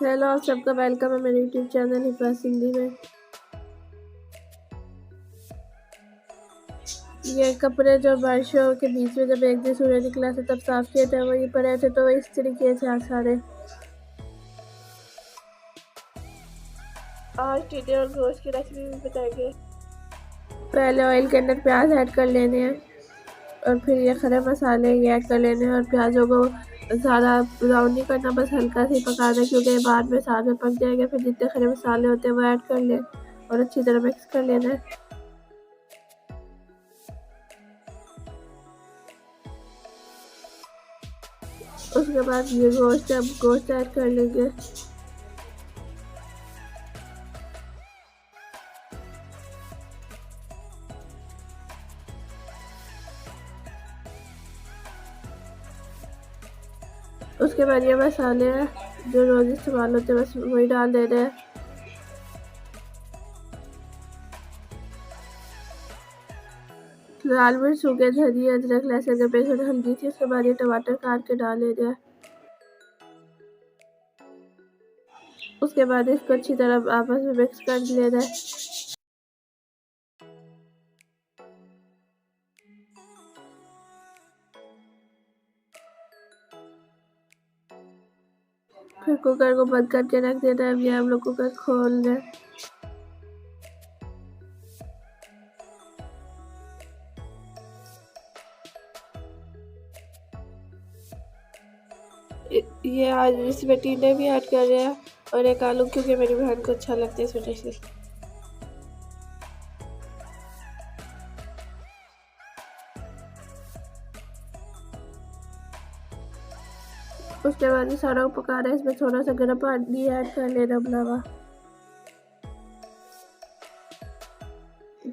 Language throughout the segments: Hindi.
हेलो, आप सबका वेलकम है मेरे यूट्यूब चैनल हिफाज हिंदी में। ये कपड़े जो बारिशों के बीच में जब एक दिन सूरज निकला था तब साफ किए थे, वही पड़े थे तो इस तरीके से सारे। आज टिंडे और गोश्त की रेसिपी भी बताएंगे। पहले ऑयल के अंदर प्याज ऐड कर लेने हैं और फिर ये खड़े मसाले ये ऐड कर लेने हैं और प्याजों को ज़्यादा ब्राउन नहीं करना, बस हल्का सी पकाना, क्योंकि बाद में साथ में पक जाएंगे। फिर जितने खड़े मसाले होते हैं वो ऐड कर लें और अच्छी तरह मिक्स कर लेना है। उसके बाद ये गोश्त ऐड कर लेंगे। उसके बाद ये मसाले हैं जो रोज इस्तेमाल होते हैं, बस वही डाल दे रहे हैं। लाल मिर्च, सूखे धनिया, अदरक, लहसुन का पेस्ट और हल्दी थी। उसके बाद ये टमाटर काट के डाल दे रहे हैं। उसके बाद इसको अच्छी तरह आपस में मिक्स कर लेना है। फिर कुकर को बंद करके रख देना है। अभी हम लोग कुकर खोल रहे हैं। ये आज इसमें टिंडे भी ऐड कर रहे हैं और एक आलू, क्योंकि मेरी बहन को अच्छा लगता है इस वजह से। उसके बाद ये सारा पका रहे हैं। इसमें थोड़ा सा गर्म पानी ऐड कर लेना बनावा,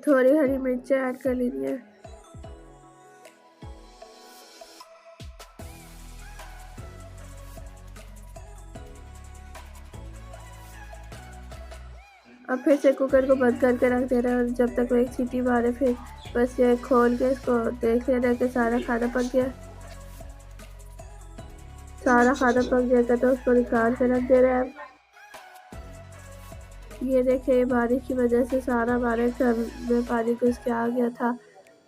थोड़ी हरी मिर्च ऐड कर लेनी है। अब फिर से कुकर को बंद करके रख देना है और जब तक वो एक सीटी मारे फिर बस ये खोल के इसको देख लेना कि सारा खाना पक गया। सारा खाना पक जाएगा तो उसको निकाल के रख दे रहे हैं। ये देखिए, बारिश की वजह से सारा हमारे घर में पानी घुस के आ गया था।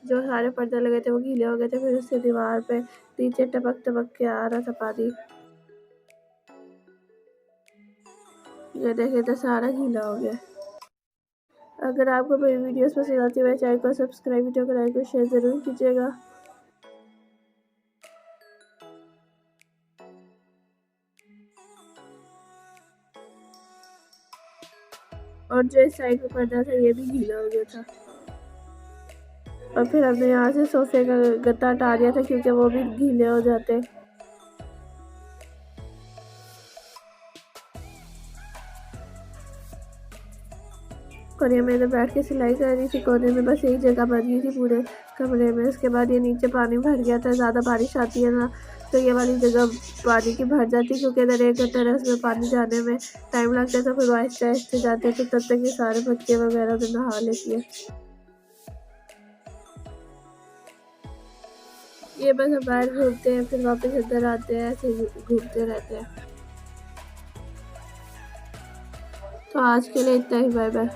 जो सारे पर्दे लगे थे वो गीले हो गए थे, फिर उससे दीवार पे नीचे टपक टपक के आ रहा था पानी। ये देखिए तो सारा गीला हो गया। अगर आपको मेरी वीडियोस पसंद आती है मेरे चैनल को सब्सक्राइब, वीडियो को लाइक और शेयर ज़रूर कीजिएगा। और जो इस साइड में पर्दा था ये भी गीला हो गया था। और फिर हमने यहाँ से सोफे का गद्दा हटा दिया था क्योंकि वो भी गीले हो जाते। और ये मैंने बैठ के सिलाई कर रही थी कोने में, बस यही जगह बन गई थी पूरे कमरे में। उसके बाद ये नीचे पानी भर गया था, ज़्यादा बारिश आती है ना तो ये वाली जगह पानी की भर जाती है, क्योंकि इधर एक घंटा उसमें पानी जाने में टाइम लगता था। फिर आहिस्ते आहिस्ते जाते थे, तब तक ये सारे बच्चे वगैरह तो नहा लेती है। ये बस हम बाहर घूमते हैं फिर वापस अंदर आते हैं, ऐसे घूमते रहते हैं। तो आज के लिए इतना ही, बाय बाय।